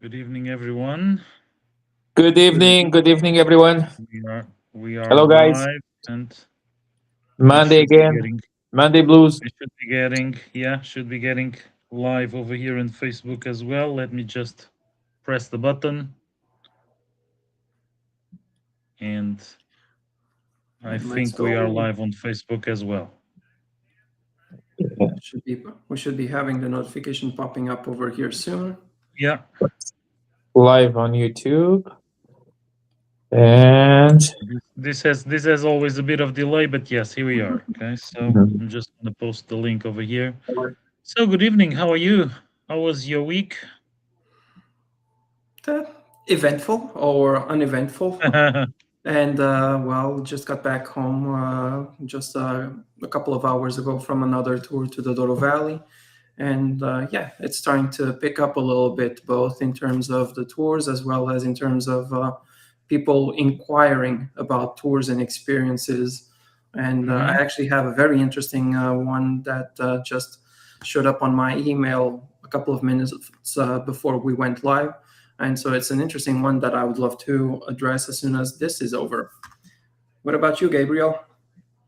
Good evening, everyone. Good evening. Good evening, everyone. We are Hello, guys. live, and we Monday should be again. getting Monday blues. we should be getting live over here on Facebook as well. Let me just press the button, and I Let's think we are go. live on Facebook as well. We should be having the notification popping up over here soon. Yeah, Live on YouTube. And this has always a bit of delay, but yes, here we are. Okay, so I'm just gonna post the link over here. So good evening. How are you? How was your week? Eventful or uneventful. And well, just got back home just a couple of hours ago from another tour to the Douro Valley. And yeah, it's starting to pick up a little bit, both in terms of the tours as well as in terms of people inquiring about tours and experiences. And I actually have a very interesting one that just showed up on my email a couple of minutes before we went live. And so it's an interesting one that I would love to address as soon as this is over. What about you, Gabriel?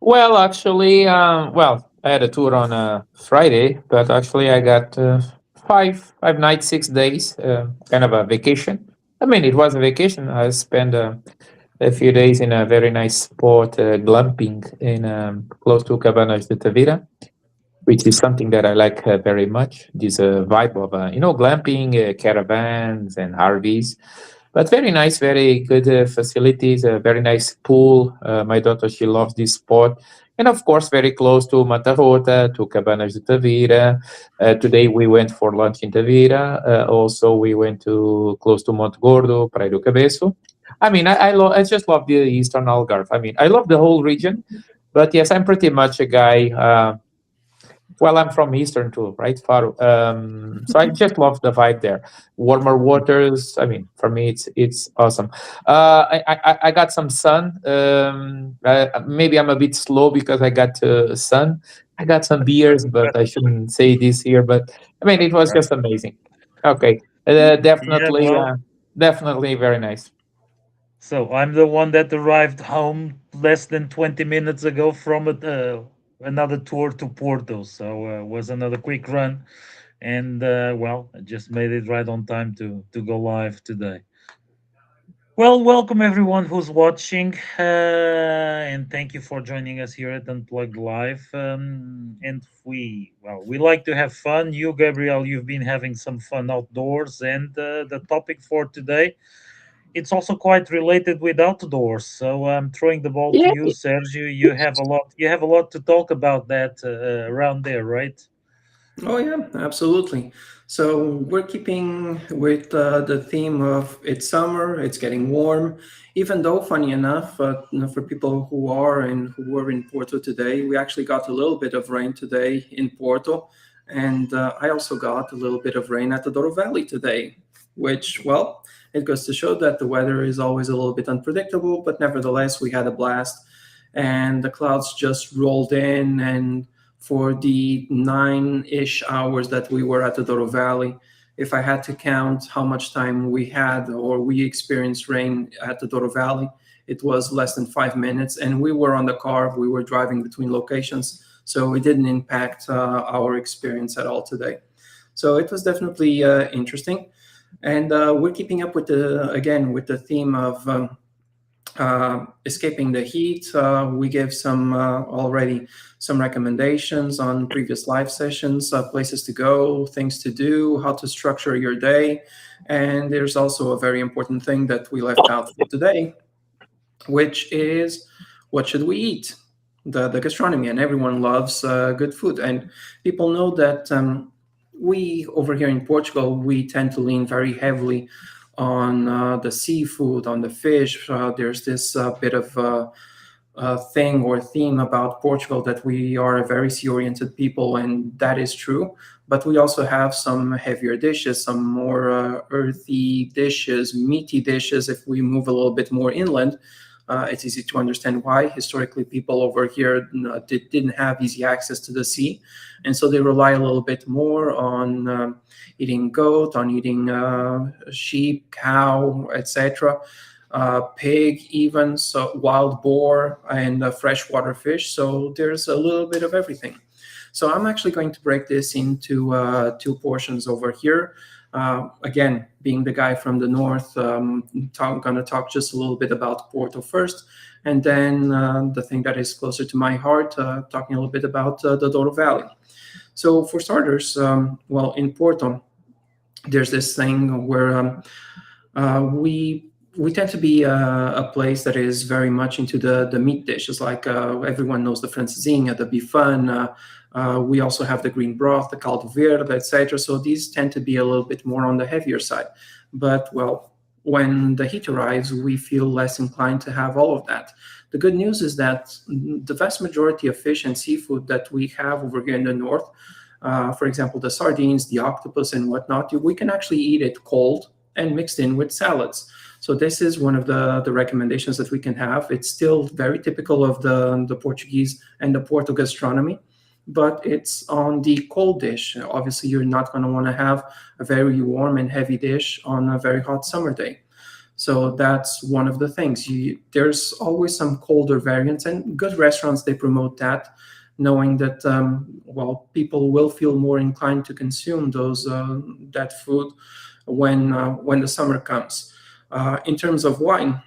well, actually, I had a tour on Friday, but actually, I got five nights, 6 days, kind of a vacation. I mean, it was a vacation. I spent a few days in a very nice spot, glamping in close to Cabanas de Tavira, which is something that I like very much. This vibe of glamping, caravans, and RVs. But very nice, very good facilities. A very nice pool. My daughter, she loves this spot, and of course, very close to Mata Rota, to Cabanas de Tavira. Today we went for lunch in Tavira. Also, we went to close to Monte Gordo, Praia do Cabeço. I mean, I just love the Eastern Algarve. I mean, I love the whole region. But yes, I'm pretty much a guy. Well, I'm from Eastern too, right? Far. So I just love the vibe there. Warmer waters. I mean, for me, it's awesome. I got some sun. Maybe I'm a bit slow because I got sun. I got some beers, but I shouldn't say this here. But I mean, it was just amazing. Okay, Yeah, definitely, well, definitely very nice. so I'm the one that arrived home less than 20 minutes ago from another tour to Porto. So was another quick run, and well, I just made it right on time to go live today. Well, welcome everyone who's watching, and thank you for joining us here at Unplugged Live. And we like to have fun. You, Gabriel, you've been having some fun outdoors, and the topic for today, it's also quite related with outdoors. So I'm throwing the ball to Yeah. you, Sergio. You have a lot to talk about that around there, right? Oh, yeah, absolutely. So we're keeping with the theme of it's summer, it's getting warm. Even though, funny enough, for people who are and who were in Porto today, we actually got a little bit of rain today in Porto. And I also got a little bit of rain at the Douro Valley today, which, well, it goes to show that the weather is always a little bit unpredictable, but nevertheless, we had a blast. And the clouds just rolled in, and for the 9-ish hours that we were at the Douro Valley, if I had to count how much time we had or we experienced rain at the Douro Valley, it was less than 5 minutes. And we were on the car, we were driving between locations, so it didn't impact our experience at all today. So it was definitely interesting. And we're keeping up with the theme of escaping the heat. We gave some already some recommendations on previous live sessions, places to go, things to do, how to structure your day. And there's also a very important thing that we left out for today, which is what should we eat? The gastronomy, and everyone loves good food. And people know that we over here in Portugal, we tend to lean very heavily on the seafood, on the fish. There's this bit of thing or theme about Portugal that we are a very sea-oriented people, and that is true. But we also have some heavier dishes, some more earthy dishes, meaty dishes if we move a little bit more inland. It's easy to understand why. Historically, people over here didn't have easy access to the sea, and so they rely a little bit more on eating goat, on eating sheep, cow, etc., pig, even so, wild boar, and freshwater fish. So there's a little bit of everything. So I'm actually going to break this into two portions over here. Again, being the guy from the north, I'm going to talk just a little bit about Porto first, and then the thing that is closer to my heart, talking a little bit about the Douro Valley. So for starters, well, in Porto, there's this thing where we tend to be a place that is very much into the meat dishes. Like everyone knows the francesinha, the bifan. We also have the green broth, the caldo verde, etc. So these tend to be a little bit more on the heavier side. But well, when the heat arrives, we feel less inclined to have all of that. The good news is that the vast majority of fish and seafood that we have over here in the north, for example, the sardines, the octopus, and whatnot, we can actually eat it cold and mixed in with salads. So this is one of the recommendations that we can have. It's still very typical of the Portuguese and the Porto gastronomy, but it's on the cold dish. Obviously, you're not going to want to have a very warm and heavy dish on a very hot summer day. So that's one of the things. There's always some colder variants, and good restaurants, they promote that, knowing that, well, people will feel more inclined to consume that food when the summer comes. In terms of wine,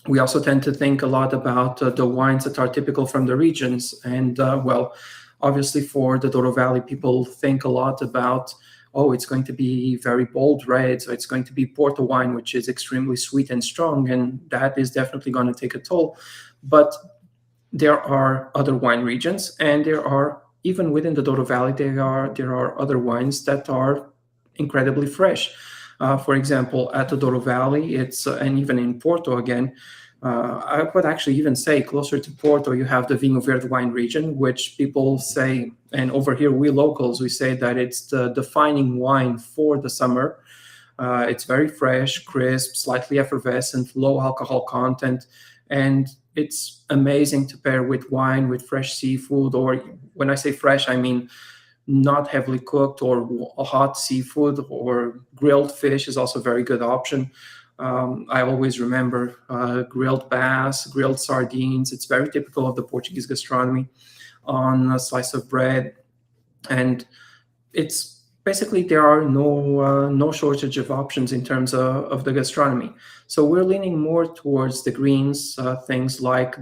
we also tend to think a lot about the wines that are typical from the regions. And well, obviously for the Douro Valley, people think a lot about, oh, it's going to be very bold red, so it's going to be Porto wine, which is extremely sweet and strong, and that is definitely going to take a toll. But there are other wine regions, and there are, even within the Douro Valley, there are other wines that are incredibly fresh. For example, at the Douro Valley, and even in Porto again, I would actually even say closer to Porto, you have the Vinho Verde wine region, which people say, and over here we locals, we say that it's the defining wine for the summer. It's very fresh, crisp, slightly effervescent, low alcohol content, and it's amazing to pair with wine, with fresh seafood, or when I say fresh, I mean not heavily cooked, or hot seafood, or grilled fish is also a very good option. I always remember grilled bass, grilled sardines. It's very typical of the Portuguese gastronomy on a slice of bread. And it's basically, there are no shortage of options in terms of the gastronomy. So we're leaning more towards the greens, things like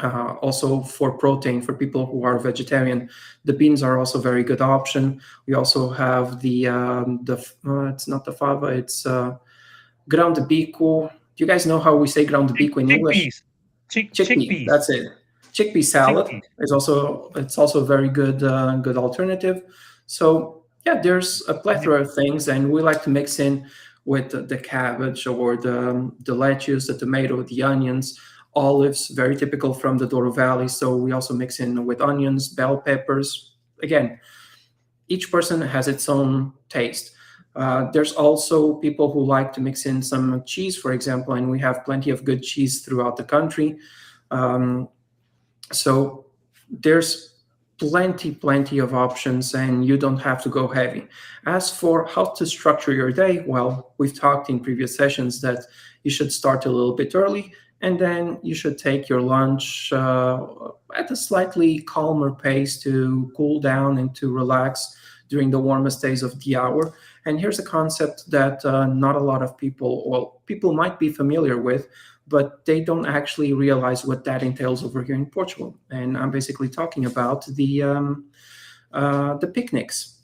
also for protein, for people who are vegetarian, the beans are also a very good option. We also have it's not the fava, it's grão de bico. Do you guys know how we say grão de bico in English? Chickpea. That's it. Chickpea salad is also a very good alternative. So yeah, there's a plethora of things, and we like to mix in with the cabbage, or the lettuce, the tomato, the onions, olives, very typical from the Douro Valley. So we also mix in with onions, bell peppers. Again, each person has its own taste. There's also people who like to mix in some cheese, for example, and we have plenty of good cheese throughout the country. So there's plenty of options, and you don't have to go heavy. As for how to structure your day, well, we've talked in previous sessions that you should start a little bit early, and then you should take your lunch at a slightly calmer pace to cool down and to relax during the warmest days of the hour. And here's a concept that not a lot of people might be familiar with, but they don't actually realize what that entails over here in Portugal. And I'm basically talking about the picnics,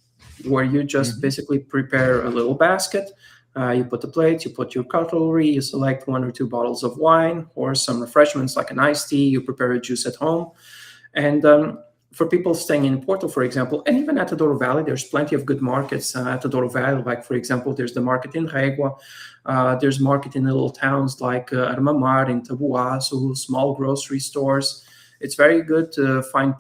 where you just basically prepare a little basket. You put the plates, you put your cutlery, you select 1 or 2 bottles of wine or some refreshments like an iced tea, you prepare a juice at home. And for people staying in Porto, for example, and even at the Douro Valley, there's plenty of good markets at the Douro Valley. Like, for example, there's the market in Régua. There's market in little towns like Armamar, in Tabuaço, small grocery stores. It's very good to find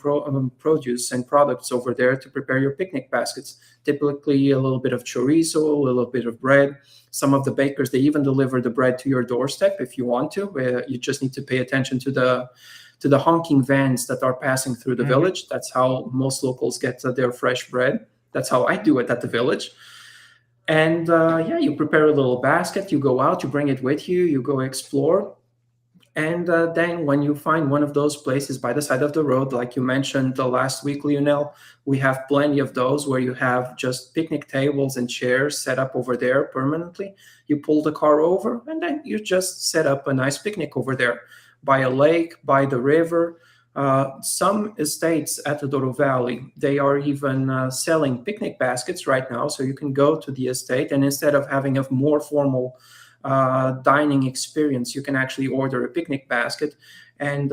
produce and products over there to prepare your picnic baskets. Typically, a little bit of chorizo, a little bit of bread. Some of the bakers, they even deliver the bread to your doorstep if you want to. You just need to pay attention to the honking vans that are passing through the Hmm. village. That's how most locals get their fresh bread. That's how I do it at the village. And yeah, you prepare a little basket, you go out, you bring it with you, you go explore. And then when you find one of those places by the side of the road, like you mentioned the last week, Lionel, we have plenty of those where you have just picnic tables and chairs set up over there permanently. You pull the car over and then you just set up a nice picnic over there by a lake, by the river. Some estates at the Douro Valley, they are even selling picnic baskets right now. So you can go to the estate and instead of having a more formal dining experience, you can actually order a picnic basket. And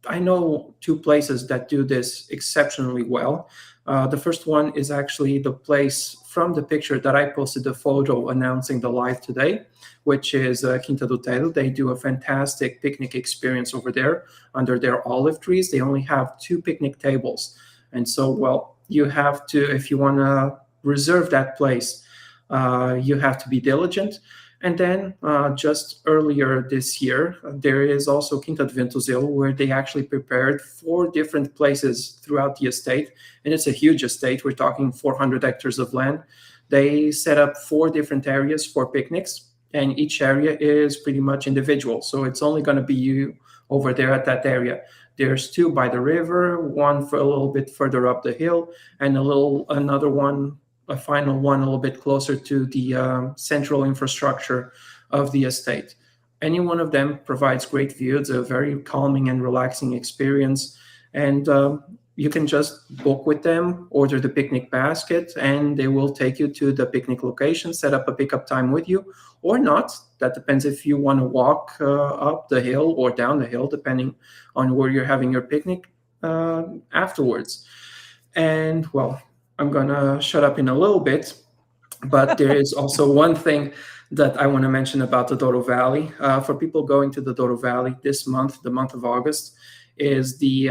I know two places that do this exceptionally well. The first one is actually the place from the picture that I posted the photo announcing the live today, which is Quinta do Tedo. They do a fantastic picnic experience over there under their olive trees. They only have two picnic tables. And so, well, you have to, if you want to reserve that place, you have to be diligent. And then just earlier this year, there is also Quinta de Ventuzelo, where they actually prepared four different places throughout the estate. And it's a huge estate. We're talking 400 hectares of land. They set up four different areas for picnics, and each area is pretty much individual. So it's only going to be you over there at that area. There's two by the river, one for a little bit further up the hill, and another one, a final one a little bit closer to the central infrastructure of the estate. Any one of them provides great view. It's a very calming and relaxing experience. And you can just book with them, order the picnic basket, and they will take you to the picnic location, set up a pickup time with you or not. That depends if you want to walk up the hill or down the hill, depending on where you're having your picnic afterwards. And well, I'm gonna shut up in a little bit, but there is also one thing that I want to mention about the Douro Valley. For people going to the Douro Valley this month, the month of August, is the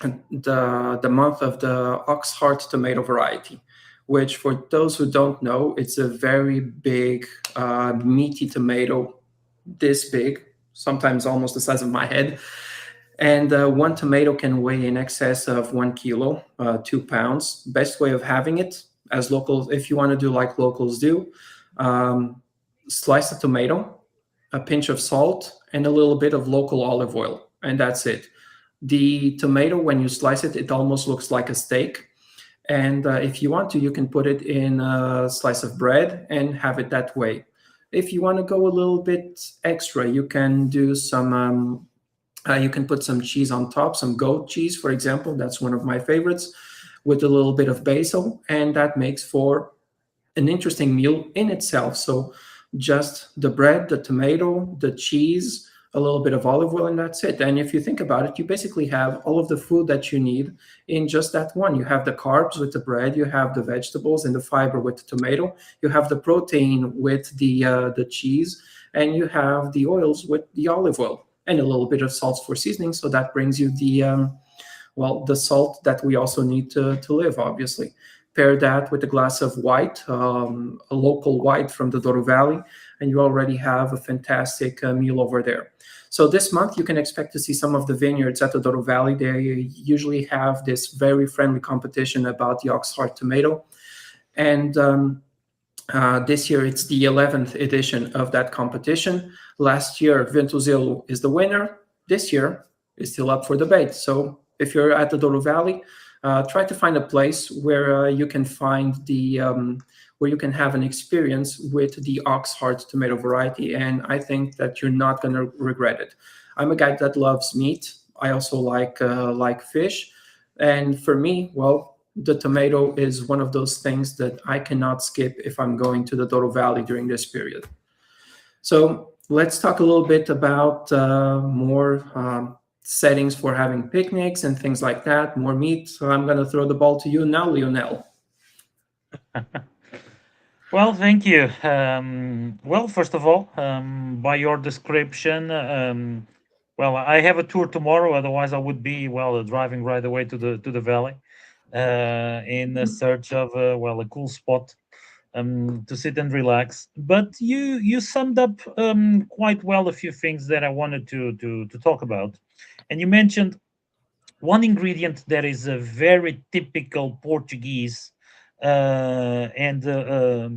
month of the ox heart tomato variety, which for those who don't know, it's a very big, meaty tomato, this big, sometimes almost the size of my head. And one tomato can weigh in excess of 1 kilo, 2 pounds. Best way of having it, as locals, if you want to do like locals do, um, slice a tomato, a pinch of salt, and a little bit of local olive oil, and that's it. The tomato, when you slice it, it almost looks like a steak. And if you want to, you can put it in a slice of bread and have it that way. If you want to go a little bit extra, you can do some you can put some cheese on top, some goat cheese, for example. That's one of my favorites, with a little bit of basil, and that makes for an interesting meal in itself. So just the bread, the tomato, the cheese, a little bit of olive oil, and that's it. And if you think about it, you basically have all of the food that you need in just that one. You have the carbs with the bread, you have the vegetables and the fiber with the tomato, you have the protein with the cheese, and you have the oils with the olive oil and a little bit of salt for seasoning. So that brings you the well, the salt that we also need to live, obviously. Pair that with a glass of white, a local white from the Douro Valley, and you already have a fantastic meal over there. So this month, you can expect to see some of the vineyards at the Douro Valley. They usually have this very friendly competition about the Oxheart tomato. And this year, it's the 11th edition of that competition. Last year, Ventuzelo is the winner. This year is still up for debate. So if you're at the Douro Valley, try to find a place where you can find where you can have an experience with the Oxheart tomato variety, and I think that you're not going to regret it. I'm a guy that loves meat. I also like fish, and for me, well, the tomato is one of those things that I cannot skip if I'm going to the Douro Valley during this period. So let's talk a little bit about more settings for having picnics and things like that, more meat. So I'm going to throw the ball to you now, Lionel. Well, thank you. Well, first of all, by your description, Well, I have a tour tomorrow. Otherwise, I would be driving right away to the valley, in a search of a cool spot to sit and relax. But you summed up quite well a few things that I wanted to talk about, and you mentioned one ingredient that is a very typical Portuguese, and a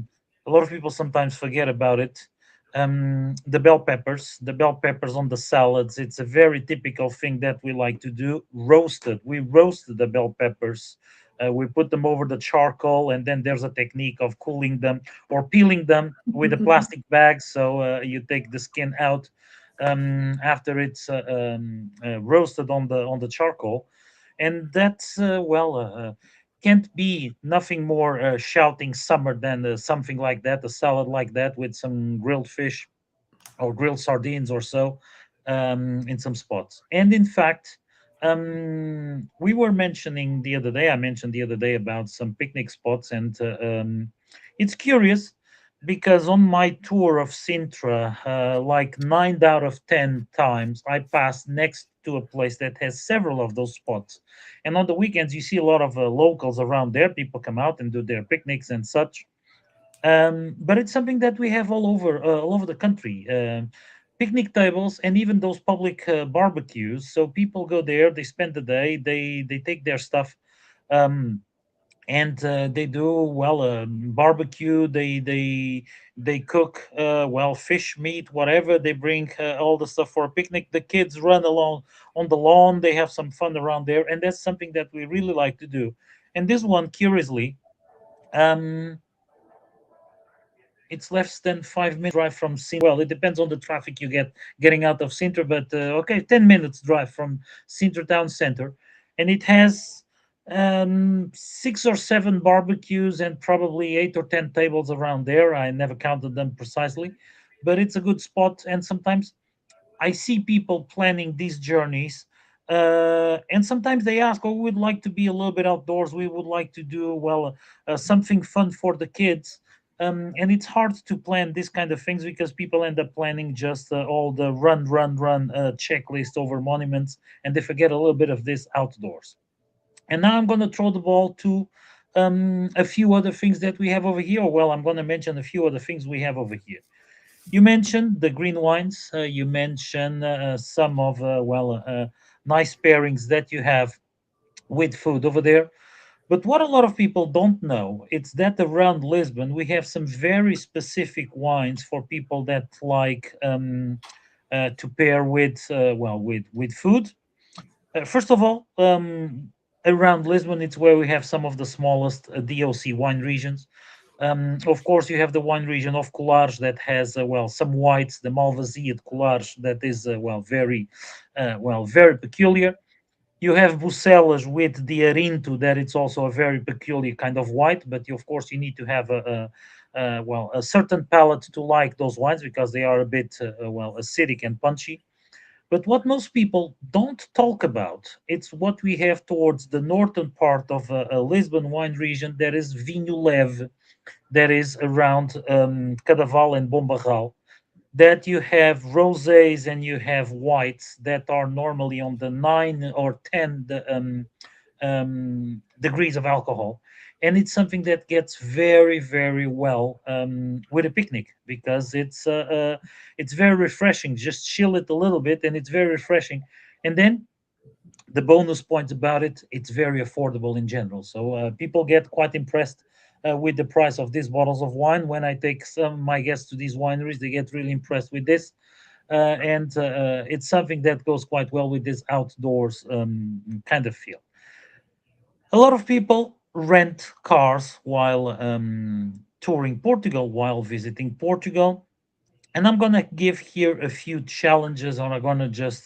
lot of people sometimes forget about it. The bell peppers on the salads. It's a very typical thing that we like to do. Roasted. We roasted the bell peppers. We put them over the charcoal, and then there's a technique of cooling them or peeling them with a plastic bag. So you take the skin out after it's roasted on the charcoal, and that's can't be nothing more shouting summer than something like that, a salad like that with some grilled fish or grilled sardines or so in some spots. And in fact, we were mentioning the other day, I mentioned the other day about some picnic spots, and it's curious because on my tour of Sintra, like 9 out of 10 times, I passed next to a place that has several of those spots. And on the weekends, you see a lot of locals around there. People come out and do their picnics and such, but it's something that we have all over the country. Picnic tables and even those public barbecues. So people go there, they spend the day, they take their stuff, um, and they do barbecue. They cook fish, meat, whatever. They bring all the stuff for a picnic. The kids run along on the lawn. They have some fun around there, and that's something that we really like to do. And this one, curiously. Um, it's less than 5 minutes drive from Sintra. Well, it depends on the traffic you get getting out of Sintra, but okay, 10 minutes drive from Sintra town center, and it has 6 or 7 barbecues and probably 8 or 10 tables around there. I never counted them precisely, but it's a good spot. And sometimes I see people planning these journeys, and sometimes they ask, "Oh, we'd like to be a little bit outdoors. We would like to do something fun for the kids." And it's hard to plan this kind of things because people end up planning just all the run checklist over monuments, and they forget a little bit of this outdoors. And now I'm going to throw the ball to a few other things that we have over here. Well, I'm going to mention a few other things we have over here. You mentioned the green wines. You mentioned some of nice pairings that you have with food over there. But what a lot of people don't know, it's that around Lisbon we have some very specific wines for people that like to pair with with food. First of all, around Lisbon, it's where we have some of the smallest DOC wine regions. Of course, you have the wine region of Colares that has some whites, the Malvasia de Colares that is very peculiar. You have Bucelas with the Arinto that it's also a very peculiar kind of white, but of course you need to have a certain palate to like those wines because they are a bit acidic and punchy. But what most people don't talk about, it's what we have towards the northern part of Lisbon wine region that is Vinho Leve, that is around Cadaval and Bombarral, that you have rosés and you have whites that are normally on the 9 or 10 degrees of alcohol. And it's something that gets very, very well with a picnic because it's very refreshing. Just chill it a little bit, and it's very refreshing. And then the bonus point about it, it's very affordable in general. So people get quite impressed with the price of these bottles of wine. When I take some of my guests to these wineries, they get really impressed with this. And it's something that goes quite well with this outdoors kind of feel. A lot of people rent cars while touring Portugal, while visiting Portugal. And I'm gonna give here a few challenges, or I'm gonna just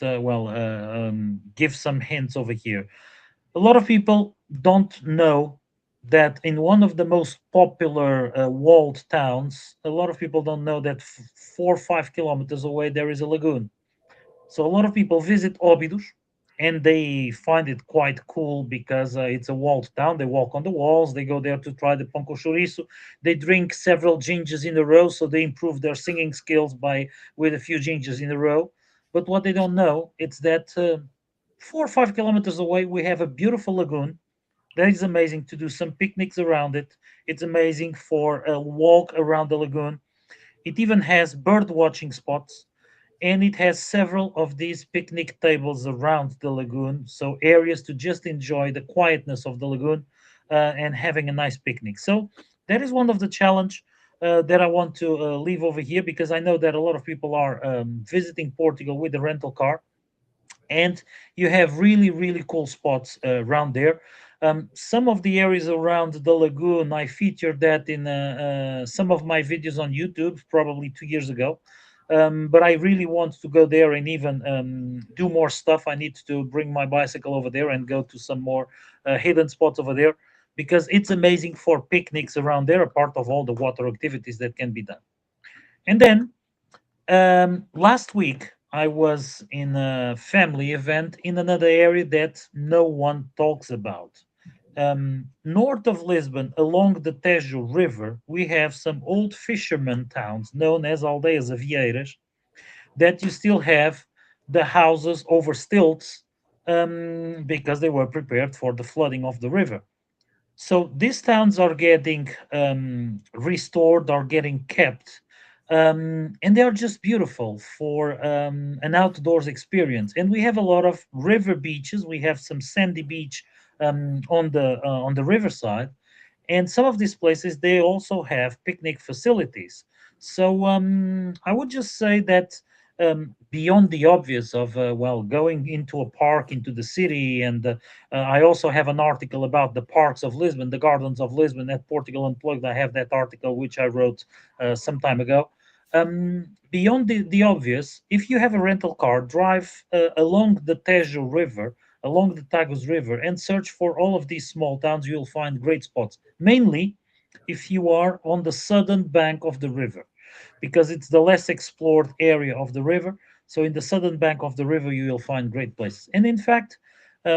give some hints over here. A lot of people don't know that in one of the most popular walled towns, a lot of people don't know that 4 or 5 kilometers away there is a lagoon. So a lot of people visit Óbidos, and they find it quite cool because it's a walled town. They walk on the walls. They go there to try the pão com chouriço. They drink several gingers in a row, so they improve their singing skills by with a few gingers in a row. But what they don't know it's that 4 or 5 kilometers away we have a beautiful lagoon that is amazing to do some picnics around it. It's amazing for a walk around the lagoon. It even has bird watching spots, and it has several of these picnic tables around the lagoon, so areas to just enjoy the quietness of the lagoon and having a nice picnic. So that is one of the challenge that I want to leave over here, because I know that a lot of people are visiting Portugal with the rental car, and you have really really cool spots around there. Some of the areas around the lagoon, I featured that in some of my videos on YouTube probably 2 years ago. But I really want to go there and even do more stuff. I need to bring my bicycle over there and go to some more hidden spots over there, because it's amazing for picnics around there, a part of all the water activities that can be done. And then last week, I was in a family event in another area that no one talks about. North of Lisbon, along the Tejo River, we have some old fishermen towns known as Aldeias Avieiras, that you still have the houses over stilts because they were prepared for the flooding of the river. So these towns are getting restored, are getting kept, and they are just beautiful for an outdoors experience. And we have a lot of river beaches. We have some sandy beach on the riverside, and some of these places they also have picnic facilities. So I would just say that beyond the obvious of going into a park into the city, and I also have an article about the parks of Lisbon, the gardens of Lisbon at Portugal Unplugged. I have that article which I wrote some time ago. Beyond the obvious, if you have a rental car, drive along the Tejo River, along the Tagus River, and search for all of these small towns. You'll find great spots, mainly if you are on the southern bank of the river, because it's the less explored area of the river. So, in the southern bank of the river, you will find great places. And in fact,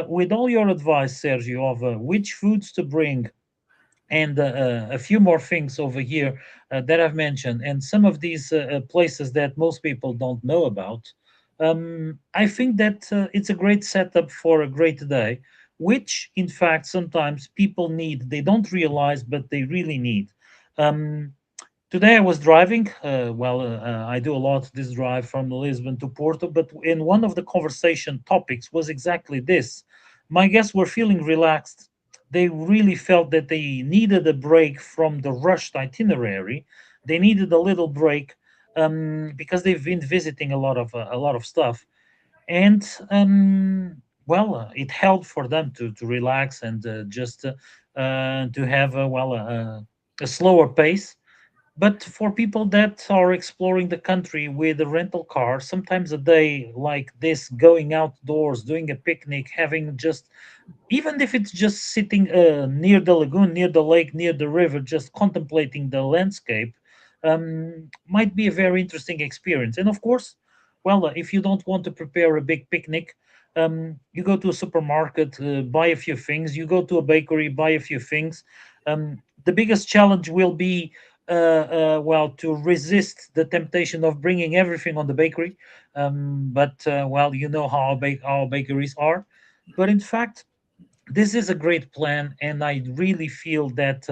with all your advice, Sergio, of which foods to bring, and a few more things over here that I've mentioned, and some of these places that most people don't know about. I think that it's a great setup for a great day, which in fact sometimes people need. They don't realize, but they really need. Um, Today I was driving. I do a lot this drive from Lisbon to Porto, but in one of the conversation topics was exactly this. My guests were feeling relaxed. They really felt that they needed a break from the rushed itinerary. They needed a little break because they've been visiting a lot of stuff, and it helped for them to relax and just to have a slower pace. But for people that are exploring the country with a rental car, sometimes a day like this, going outdoors, doing a picnic, having just, even if it's just sitting near the lagoon, near the lake, near the river, just contemplating the landscape, might be a very interesting experience. And of course, if you don't want to prepare a big picnic, you go to a supermarket, buy a few things. You go to a bakery, buy a few things. The biggest challenge will be to resist the temptation of bringing everything on the bakery. But you know how our bakeries are. But in fact, this is a great plan, and I really feel that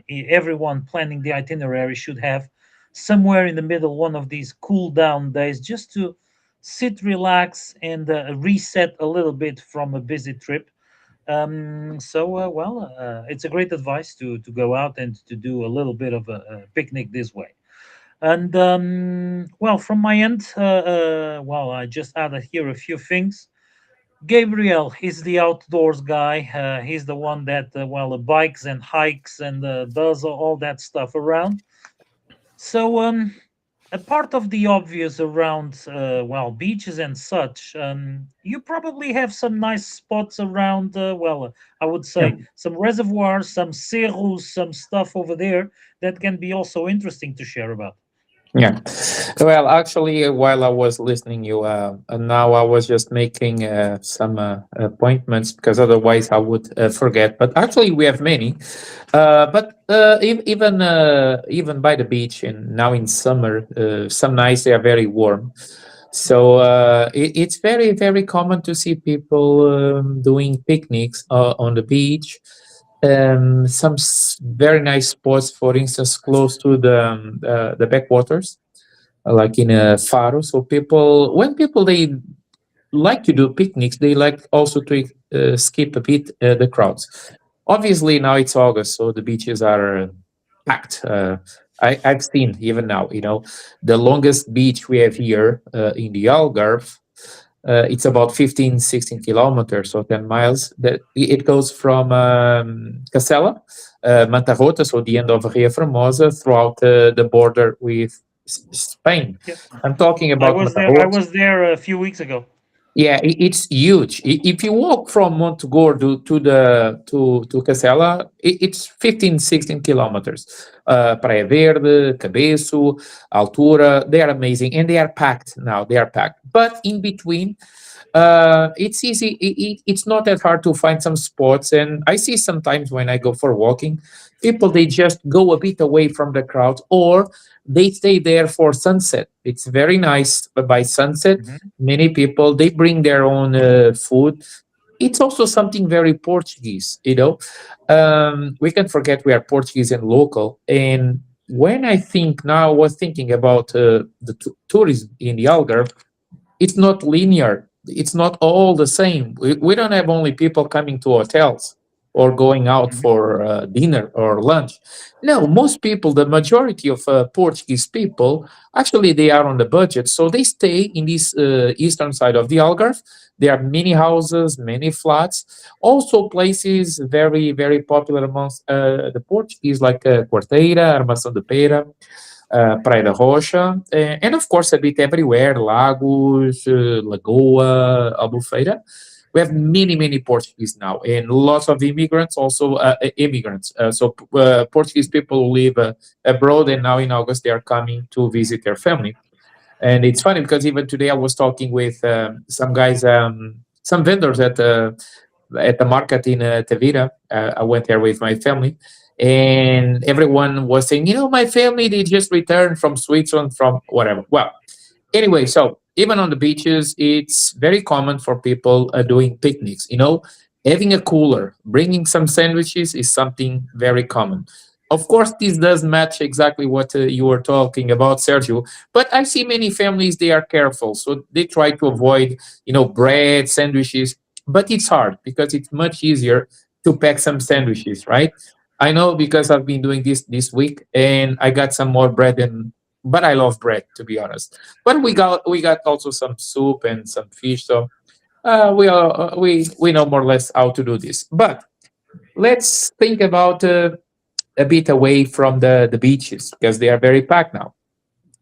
everyone planning the itinerary should have somewhere in the middle one of these cool down days, just to sit, relax, and reset a little bit from a busy trip. It's a great advice to go out and to do a little bit of a picnic this way. And from my end, I just added here a few things. Gabriel is the outdoors guy. He's the one that bikes and hikes and does all that stuff around. So a part of the obvious around beaches and such, you probably have some nice spots around. I would Yeah. say some reservoirs, some cerros, some stuff over there that can be also interesting to share about. Yeah. Well, actually, while I was listening you, now I was just making some appointments because otherwise I would forget. But actually, we have many. Even by the beach, and now in summer, some nights they are very warm. So it's very, very common to see people doing picnics on the beach. Some very nice spots, for instance, close to the backwaters, like in Faro. So people, when people they like to do picnics, they like also to skip a bit the crowds. Obviously, now it's August, so the beaches are packed. I've seen even now, the longest beach we have here in the Algarve. It's about 15, 16 kilometers, so 10 miles. That it goes from Casella, Mantarrota, so the end of Ria Formosa, throughout the border with Spain. Yeah, I'm talking I about was there. I Mantarrota. was there a few weeks ago. Yeah, it's huge. If you walk from Montegordo to Casella, it's 15, 16 kilometers. Praia Verde, Cabeço, Altura, they are amazing, and they are packed now. They are packed. But in between, it's easy. It's not that hard to find some spots. And I see sometimes when I go for walking, people they just go a bit away from the crowd, or they stay there for sunset. It's very nice by sunset. Hmm. Many people they bring their own food. It's also something very Portuguese. We can forget we are Portuguese and local. And when I think now, I was thinking about the tourism in the Algarve. It's not linear. It's not all the same. We don't have only people coming to hotels or going out Hmm. for dinner or lunch. No, most people, the majority of Portuguese people, actually they are on the budget, so they stay in this eastern side of the Algarve. There are many houses, many flats, also places very, very popular amongst the Portuguese, like Quarteira, Armação de Pera, Praia da Rocha, and of course a bit everywhere, Lagos, Lagoa, Albufeira. We have many, many Portuguese now, and lots of immigrants, also immigrants. Portuguese people who live abroad, and now in August they are coming to visit their family. And it's funny because even today I was talking with some guys, some vendors at the market in Tavira. I went there with my family, and everyone was saying, my family they just returned from Switzerland, from whatever. Well, anyway, so even on the beaches, it's very common for people doing picnics. Having a cooler, bringing some sandwiches is something very common. Of course, this does match exactly what you were talking about, Sergio. But I see many families they are careful, so they try to avoid, bread, sandwiches. But it's hard because it's much easier to pack some sandwiches, right? I know because I've been doing this week, and I got some more bread, and but I love bread to be honest. But we got also some soup and some fish, so we know more or less how to do this. But let's think about a bit away from the beaches because they are very packed now.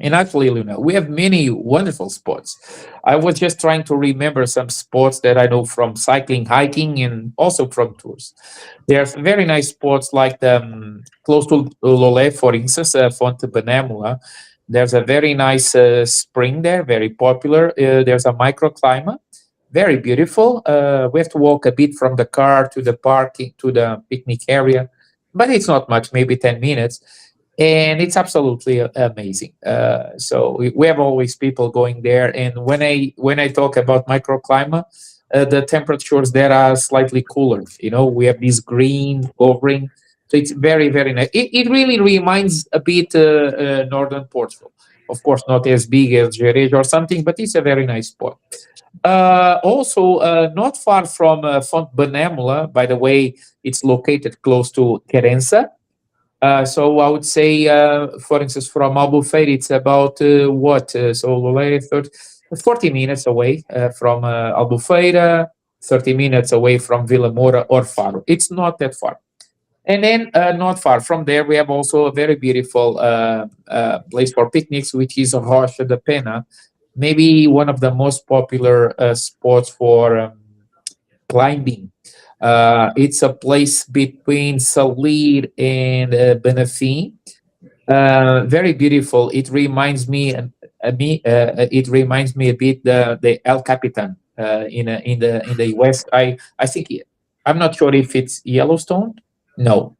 And actually, Luna, we have many wonderful sports. I was just trying to remember some sports that I know from cycling, hiking, and also from tours. There's very nice sports like close to Lolé, for instance, Fonte Benémola. There's a very nice spring there, very popular. There's a microclimate, very beautiful. We have to walk a bit from the car to the parking to the picnic area, but it's not much, maybe 10 minutes, and it's absolutely amazing. So we have always people going there, and when I talk about microclimate, the temperatures there are slightly cooler. We have this green covering, so it's very, very nice. It really reminds a bit northern Portugal. Of course, not as big as Jerez or something, but it's a very nice spot. Also, not far from Fonte Benémola, by the way, it's located close to Querença. So I would say, for instance, from Albufeira, it's about what? So Lolé, 40 minutes away from Albufeira, 30 minutes away from Vila Moura or Faro. It's not that far. And then not far from there, we have also a very beautiful place for picnics, which is Rocha da Pena, maybe one of the most popular spots for climbing. It's a place between Salir and Benafim. Very beautiful. It reminds me, it reminds me a bit the El Capitan in the West. I think I'm not sure if it's Yellowstone. No,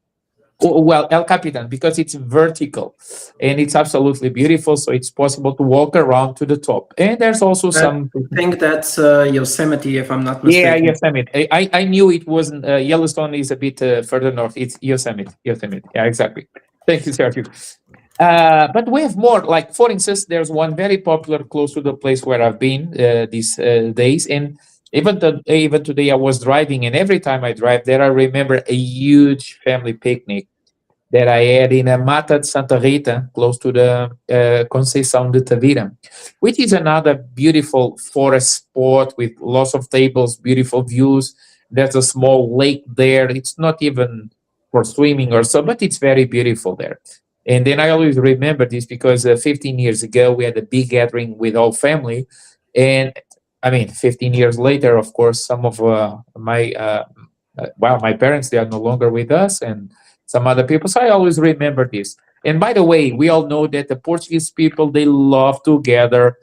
Oh, well, El Capitan, because it's vertical and it's absolutely beautiful. So it's possible to walk around to the top. And there's also I some. think that's Yosemite, if I'm not Yeah, mistaken. Yosemite. I knew it wasn't. Yellowstone is a bit further north. It's Yosemite. Yosemite. Yeah, exactly. Thank you, Sergio. But we have more. Like, for instance, there's one very popular close to the place where I've been these days. And even today, I was driving. And every time I drive there, I remember a huge family picnic that I had in a Mata de Santa Rita, close to the Conceição de Tavira, which is another beautiful forest spot with lots of tables, beautiful views. There's a small lake there. It's not even for swimming or so, but it's very beautiful there. And then I always remember this because 15 years ago, we had a big gathering with all family. And I mean, 15 years later, of course, some of my parents, they are no longer with us. And some other people. So I always remember this. And by the way, we all know that the Portuguese people, they love to gather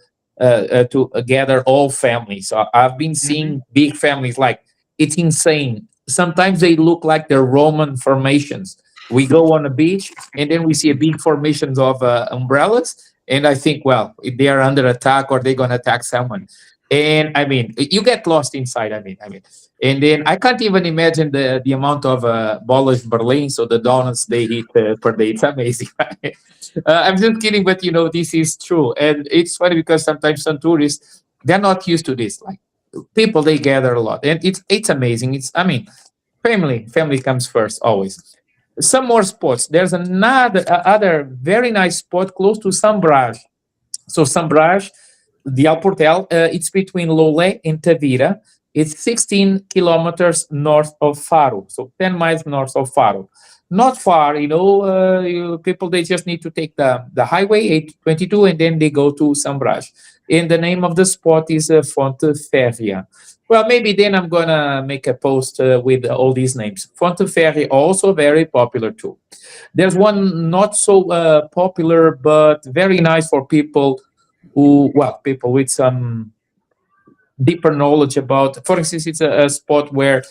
all families. So I've been Hmm. seeing big families, like it's insane. Sometimes they look like the Roman formations. We go on a beach and then we see a big formations of umbrellas. And I think, well, if they are under attack or they're going to attack someone. And I mean, you get lost inside. I mean, and then I can't even imagine the amount of bolas Berlin, so the donuts they eat per day. It's amazing. Right? I'm just kidding, but this is true, and it's funny because sometimes some tourists, they're not used to this. Like, people, they gather a lot, and it's amazing. Family comes first always. Some more spots. There's another other very nice spot close to Sambrage. So Sambrage, the Alportel, it's between Lolé and Tavira. It's 16 kilometers north of Faro, so 10 miles north of Faro. Not far, people, they just need to take the highway 822 and then they go to Sambrage. And the name of the spot is Fonte Ferria. Well, maybe then I'm going to make a post with all these names. Fonte Ferria, also very popular too. There's one not so popular, but very nice for people with some deeper knowledge about. For instance, it's a spot where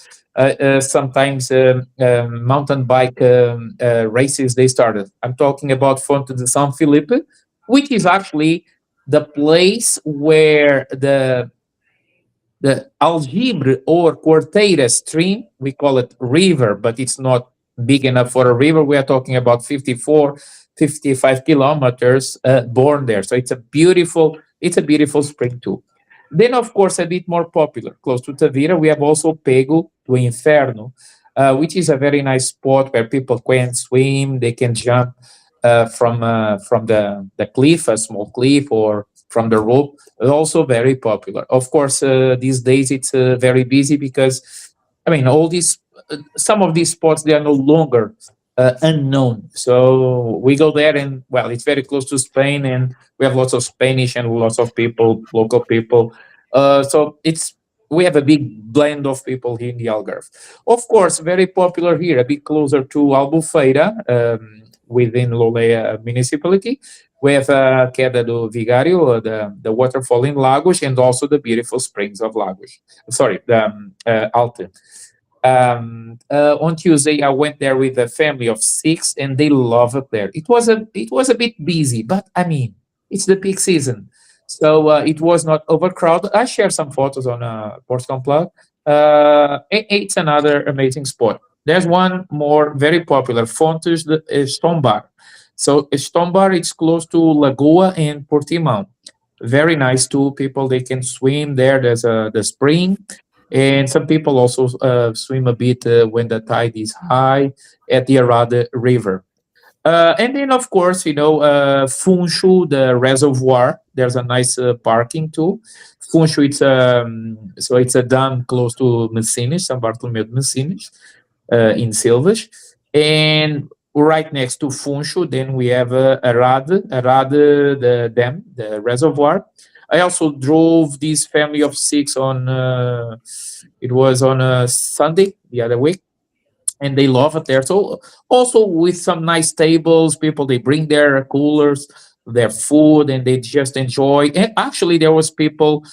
sometimes mountain bike races they started. I'm talking about Fonte de São Filipe, which is actually the place where the Algibre or Quarteira stream, we call it river, but it's not big enough for a river. We are talking about 54, 55 kilometers born there. So it's a beautiful spring too. Then, of course, a bit more popular, close to Tavira, we have also Pego do Inferno, which is a very nice spot where people can swim, they can jump from the cliff, a small cliff, or from the rope. Also very popular. Of course, these days it's very busy because, I mean, all these some of these spots, they are no longer unknown. So we go there, and well, it's very close to Spain, and we have lots of Spanish and lots of people, local people. So we have a big blend of people here in the Algarve. Of course, very popular here, a bit closer to Albufeira, within Lolea municipality. We have Queda do Vigário, the waterfall in Lagos, and also the beautiful springs of Lagos. Sorry, the Alte. On Tuesday, I went there with a family of six, and they love it there. It was a bit busy, but I mean, it's the peak season, so it was not overcrowded. I share some photos on Portugal Unplugged. It's another amazing spot. There's one more very popular, Fontes de Estombar. So Estombar, it's close to Lagoa and Portimão. Very nice too. People, they can swim there. There's the spring, and some people also swim a bit when the tide is high at the Arada River. And then, of course, Funcho, the reservoir. There's a nice parking too. Funcho, it's a dam close to Messines, São Bartolomeu de Messines, in Silvas, and right next to Funcho, then we have Arade, the dam, the reservoir. I also drove this family of six on. It was on a Sunday the other week, and they love it there. So also with some nice tables, people, they bring their coolers. their food, and they just enjoy. And actually, there was people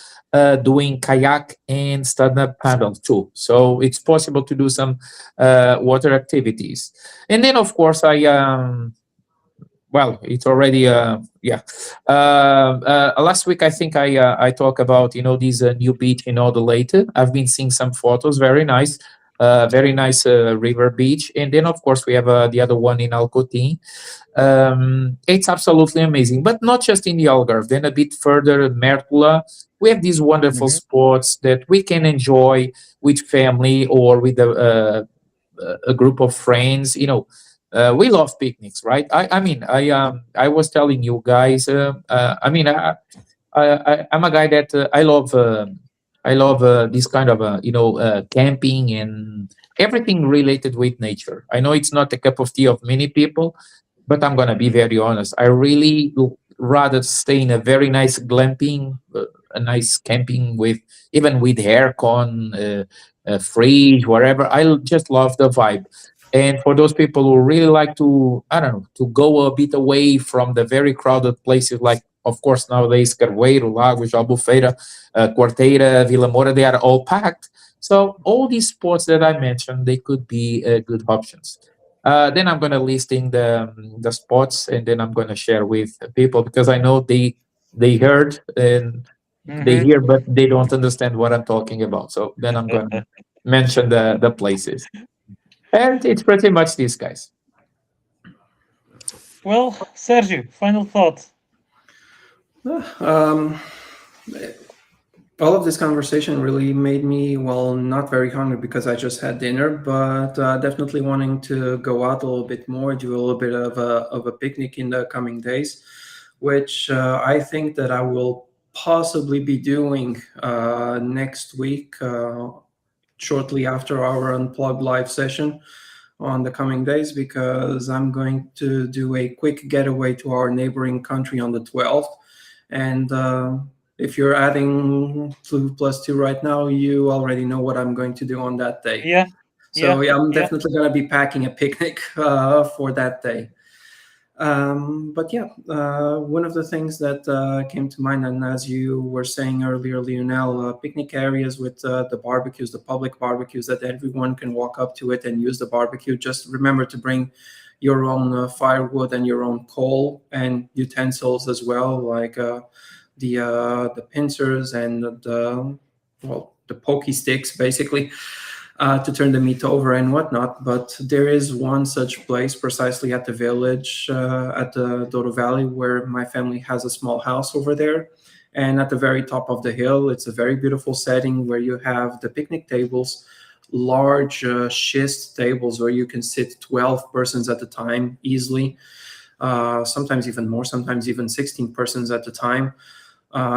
doing kayak and stand-up paddle too. So it's possible to do some water activities. And then, of course, well, it's already yeah. Last week, I think I talked about this new beach in Odolete. I've been seeing some photos, very nice river beach. And then, of course, we have the other one in Alcotin. It's absolutely amazing, but not just in the Algarve. Then a bit further, Mertula, we have these wonderful Hmm. spots that we can enjoy with family or with a group of friends. We love picnics, right? I was telling you guys. I'm a guy that I love this kind of camping and everything related with nature. I know it's not a cup of tea of many people, but I'm gonna be very honest. I really rather stay in a very nice glamping, a nice camping with even with aircon, fridge, wherever. Just love the vibe. And for those people who really like to, I don't know, to go a bit away from the very crowded places, like of course nowadays Carveiro, Lagos, Albufeira, Quarteira, Vila Moura, they are all packed. So all these spots that I mentioned, they could be good options. Then I'm gonna listing the spots, and then I'm gonna share with people because I know they heard and they Hmm. hear, but they don't understand what I'm talking about. So then I'm gonna mention the places, and it's pretty much these guys. Well, Sergio, final thought. Um, all of this conversation really made me, well, not very hungry because I just had dinner, but definitely wanting to go out a little bit more, do a little bit of a picnic in the coming days, which I think that I will possibly be doing next week, shortly after our Unplugged live session on the coming days, because I'm going to do a quick getaway to our neighboring country on the 12th. And if you're adding 2 plus 2 right now, you already know what I'm going to do on that day. Yeah, So yeah, yeah, I'm yeah. definitely going to be packing a picnic for that day. But yeah, one of the things that came to mind, and as you were saying earlier, Lionel, picnic areas with the barbecues, the public barbecues, that everyone can walk up to it and use the barbecue. Just remember to bring your own firewood and your own coal and utensils as well, like the pincers and the pokey sticks, basically, to turn the meat over and whatnot. But there is one such place precisely at the village, at the Douro Valley, where my family has a small house over there. And at the very top of the hill, it's a very beautiful setting where you have the picnic tables, large schist tables where you can sit 12 persons at a time easily, sometimes even more, sometimes even 16 persons at a time.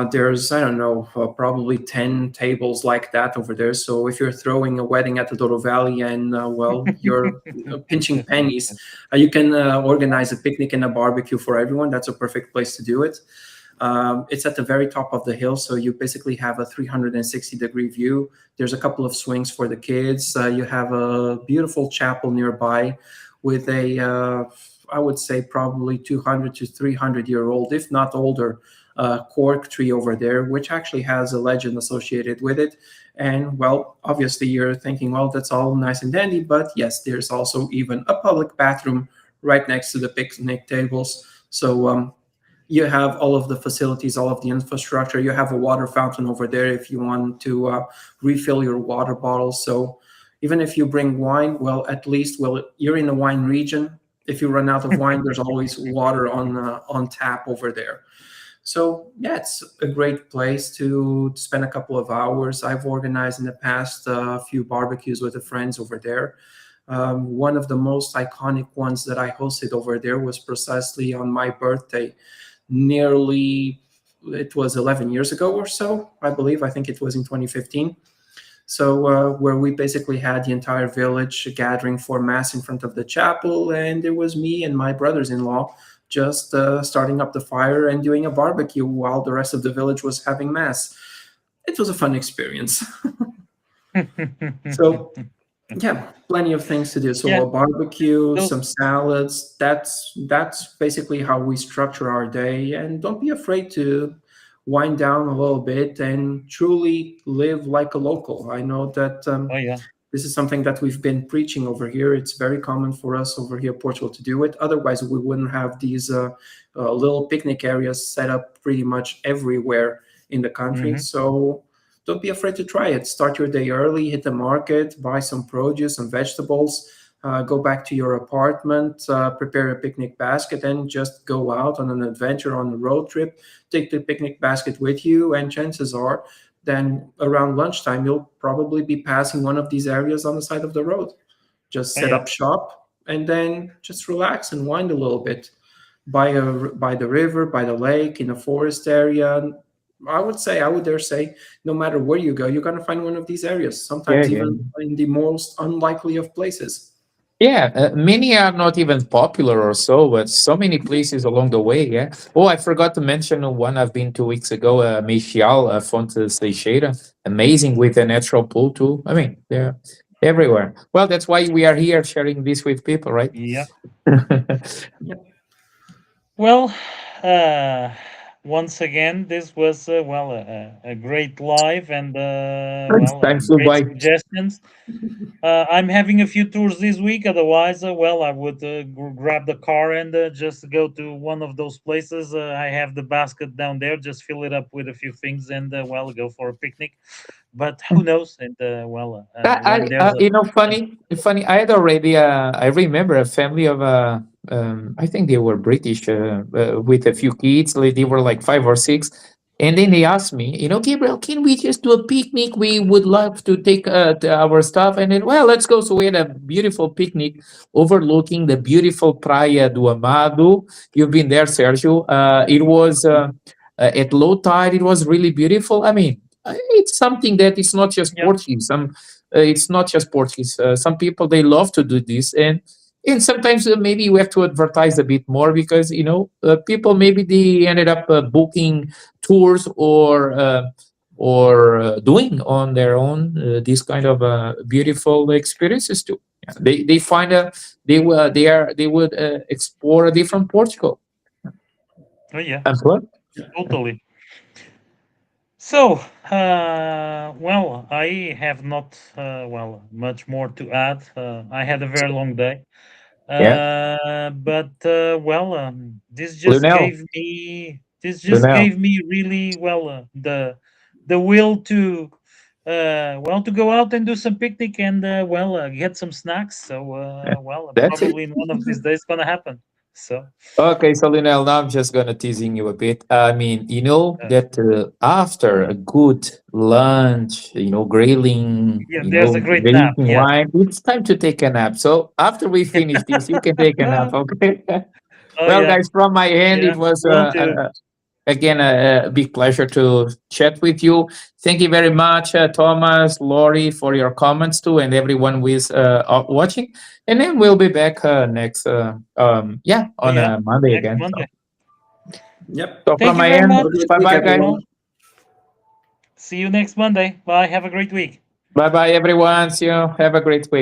There's, I don't know, probably 10 tables like that over there. So if you're throwing a wedding at the Douro Valley and, well, you're pinching pennies, you can organize a picnic and a barbecue for everyone. That's a perfect place to do it. It's at the very top of the hill, so you basically have a 360-degree view. There's a couple of swings for the kids. You have a beautiful chapel nearby with a, I would say, probably 200 to 300-year-old, if not older, cork tree over there, which actually has a legend associated with it. And, well, obviously you're thinking, well, that's all nice and dandy, but yes, there's also even a public bathroom right next to the picnic tables. So you have all of the facilities, all of the infrastructure. You have a water fountain over there if you want to refill your water bottles. So even if you bring wine, well, at least, well, you're in a wine region. If you run out of wine, there's always water on tap over there. So yeah, it's a great place to spend a couple of hours. I've organized in the past a few barbecues with the friends over there. One of the most iconic ones that I hosted over there was precisely on my birthday. Nearly, it was 11 years ago or so, I believe. I think it was in 2015. So where we basically had the entire village gathering for mass in front of the chapel, and there was me and my brothers-in-law just starting up the fire and doing a barbecue while the rest of the village was having mass. It was a fun experience. So Yeah, plenty of things to do. So Yeah. a barbecue, So some salads. That's basically how we structure our day. And don't be afraid to wind down a little bit and truly live like a local. I know that oh yeah. this is something that we've been preaching over here. It's very common for us over here, Portugal, to do it. Otherwise, we wouldn't have these little picnic areas set up pretty much everywhere in the country. Hmm. So don't be afraid to try it. Start your day early, hit the market, buy some produce, some vegetables, go back to your apartment, prepare a picnic basket, and just go out on an adventure on a road trip. Take the picnic basket with you, and chances are then around lunchtime, you'll probably be passing one of these areas on the side of the road. Just Oh set yeah. up shop and then just relax and wind a little bit by the river, by the lake, in a forest area. I would dare say, no matter where you go, you're going to find one of these areas, Yeah, sometimes yeah. even in the most unlikely of places. Yeah, many are not even popular or so, but so many places along the way. Yeah. Oh, I forgot to mention one I've been 2 weeks ago, Meixal, Fonte Seixeira. Amazing with a natural pool too. I mean, they're everywhere. Well, that's why we are here sharing this with people, right? Yeah. Yep. Well, uh, once again, this was a great live and Time flew great by. suggestions. I'm having a few tours this week. Otherwise, I would grab the car and just go to one of those places. I have the basket down there. Just fill it up with a few things and go for a picnic. But who knows? And when there's a Funny. I had already. I remember a family of. I think they were British, with a few kids. Like, they were like 5 or 6, and then they asked me, Gabriel, can we just do a picnic? We would love to take our stuff, and then, well, let's go. So we had a beautiful picnic overlooking the beautiful Praia do Amado. You've been there, Sergio. It was at low tide. It was really beautiful. I mean, it's something that it's not just yeah, Portuguese. It's not just Portuguese. Some people, they love to do this, and sometimes maybe we have to advertise a bit more, because people, maybe they ended up booking tours, or doing on their own these kind of beautiful experiences too. Yeah, they find a they would explore a different Portugal. oh yeah, And what? totally. So, I have not much more to add. I had a very long day. Yeah, But Lunel, this just Lunel. gave me really the will to to go out and do some picnic and get some snacks. So Yeah, that's it. probably in one of these days gonna happen. So Okay, so Lionel, now I'm just gonna teasing you a bit. I mean, uh, that after a good lunch, grilling, yeah, there's a great nap. drinking Yes. wine, it's time to take a nap. So after we finish this, you can take a nap, okay? Oh Well, yeah, guys, from my end, yeah. it was Will do. again a big pleasure to chat with you. Thank you very much, Thomas, Laurie, for your comments too, and everyone who is watching. And then we'll be back next, Oh on yeah, Monday next again. Monday. Yep. So Thank from you my very end, Have much. a great bye week, bye, guys. Well, everyone. see you next Monday. Bye. Have a great week. Bye bye, everyone. See you. Have a great week.